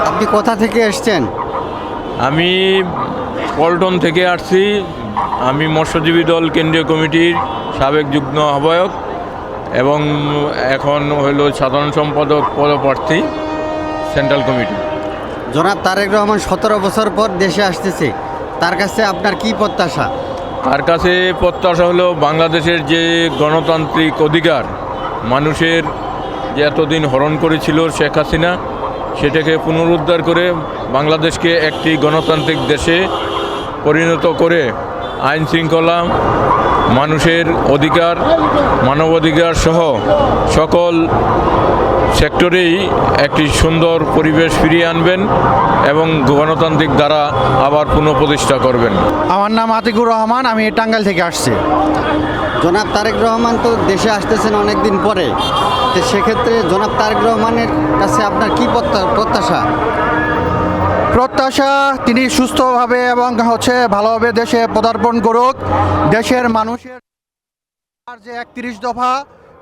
আপনি কোথা থেকে এসছেন? আমি পল্টন থেকে আসছি। আমি মৎস্যজীবী দল কেন্দ্রীয় কমিটির সাবেক যুগ্ম আহ্বায়ক এবং এখন হলো সাধারণ সম্পাদক পদপ্রার্থী সেন্ট্রাল কমিটি। জনাব তারেক রহমান 17 বছর পর দেশে আসতেছে, তার কাছে আপনার কি প্রত্যাশা? তার কাছে প্রত্যাশা হলো বাংলাদেশের যে গণতান্ত্রিক অধিকার মানুষের যে এতদিন হরণ করেছিল শেখ হাসিনা, সেটাকে পুনরুদ্ধার করে বাংলাদেশকে একটি গণতান্ত্রিক দেশে পরিণত করে আইন শৃঙ্খলা, মানুষের অধিকার, মানবাধিকার সহ সকল সেক্টরেই একটি সুন্দর পরিবেশ ফিরিয়ে আনবেন এবং গণতান্ত্রিক ধারা আবার পুনঃপ্রতিষ্ঠা করবেন। আমার নাম আতিকুর রহমান, আমি টাঙ্গাইল থেকে আসছি। জনাব তারেক রহমান তো দেশে আসতেছেন অনেক দিন পরে, তো সেক্ষেত্রে জনাব তারেক রহমানের কাছে আপনার কি প্রত্যাশা তিনি সুস্থভাবে এবং ভালোভাবে দেশে পদার্পণ করুক। দেশের মানুষের যে 31 দফা,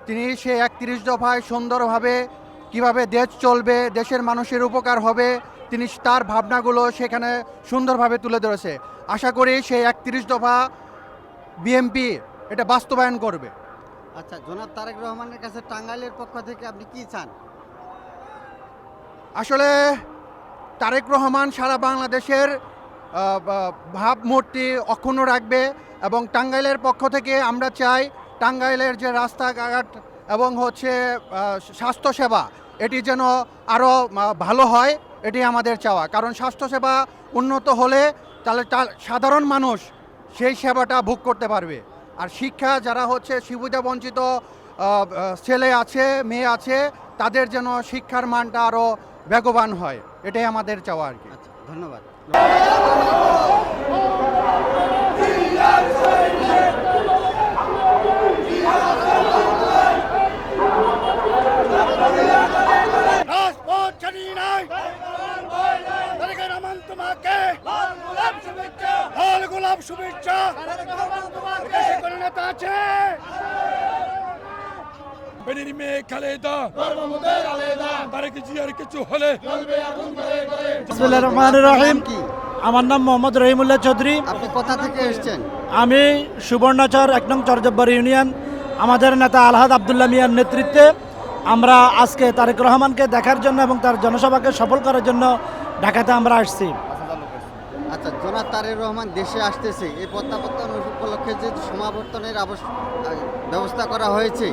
তিনি সেই 31 দফায় সুন্দরভাবে কিভাবে দেশ চলবে, দেশের মানুষের উপকার হবে, তিনি তার ভাবনাগুলো সেখানে সুন্দরভাবে তুলে ধরেছে। আশা করি সেই 31 দফা বিএনপি এটা বাস্তবায়ন করবে। আচ্ছা, জনাব তারেক রহমানের কাছে টাঙ্গাইলের পক্ষ থেকে আপনি কি চান? আসলে তারেক রহমান সারা বাংলাদেশের ভাবমূর্তি অক্ষুণ্ণ রাখবে এবং টাঙ্গাইলের পক্ষ থেকে আমরা চাই টাঙ্গাইলের যে রাস্তাঘাট এবং স্বাস্থ্যসেবা এটি যেন আরও ভালো হয়, এটি আমাদের চাওয়া। কারণ স্বাস্থ্যসেবা উন্নত হলে তাহলে সাধারণ মানুষ সেই সেবাটা ভোগ করতে পারবে। আর শিক্ষা, যারা সুবিধা বঞ্চিত ছেলে আছে, মেয়ে আছে, তাদের যেন শিক্ষার মানটা আরও বেগবান হয়, এটাই আমাদের চাওয়া আর কি। আচ্ছা, ধন্যবাদ। আমার নাম মোহাম্মদ রহিমুল্লাহ চৌধুরী। আপনি কোথা থেকে এসছেন? আমি সুবর্ণচর 1 নং চরজব্বর ইউনিয়ন। আমাদের নেতা আলহাদ আবদুল্লাহ মিয়ার নেতৃত্বে আমরা আজকে তারেক রহমানকে দেখার জন্য এবং তার জনসভাকে সফল করার জন্য ঢাকাতে আমরা আসছি। আচ্ছা, জনাব তারেক রহমান দেশে আসতেছে, এই প্রত্যাবর্তন উপলক্ষে যে সমাবর্তনের ব্যবস্থা করা হয়েছে,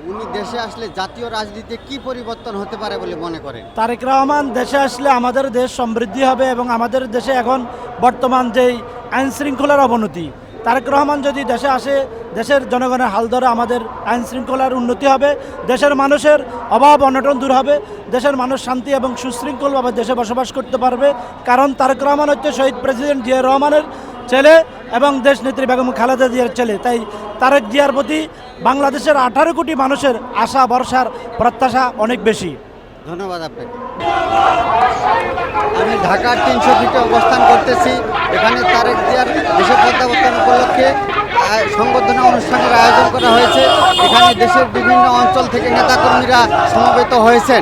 উনি দেশে আসলে জাতীয় রাজনীতিতে কি পরিবর্তন হতে পারে বলে মনে করেন? তারেক রহমান দেশে আসলে আমাদের দেশ সমৃদ্ধি হবে এবং আমাদের দেশে এখন বর্তমান যেই আইন শৃঙ্খলার অবনতি, তারেক রহমান যদি দেশে আসে, দেশের জনগণের হাল ধরে আমাদের আইন শৃঙ্খলার উন্নতি হবে, দেশের মানুষের অভাব অনটন দূর হবে, দেশের মানুষ শান্তি এবং সুশৃঙ্খলভাবে দেশে বসবাস করতে পারবে। কারণ তারেক রহমান হচ্ছে শহীদ প্রেসিডেন্ট জিয়া রহমানের ছেলে এবং দেশনেত্রী বেগম খালেদা জিয়ার ছেলে। তাই তারেক জিয়ার প্রতি বাংলাদেশের 18 কোটি মানুষের আশা ভরসার প্রত্যাশা অনেক বেশি। ধন্যবাদ আপনাকে। আমি ঢাকার 300 ফিটে অবস্থান করতেছি। এখানে তারেক জিয়ার দেশের প্রত্যাবর্তন উপলক্ষে সংবর্ধনা অনুষ্ঠানের আয়োজন করা হয়েছে। এখানে দেশের বিভিন্ন অঞ্চল থেকে নেতাকর্মীরা সমবেত হয়েছেন।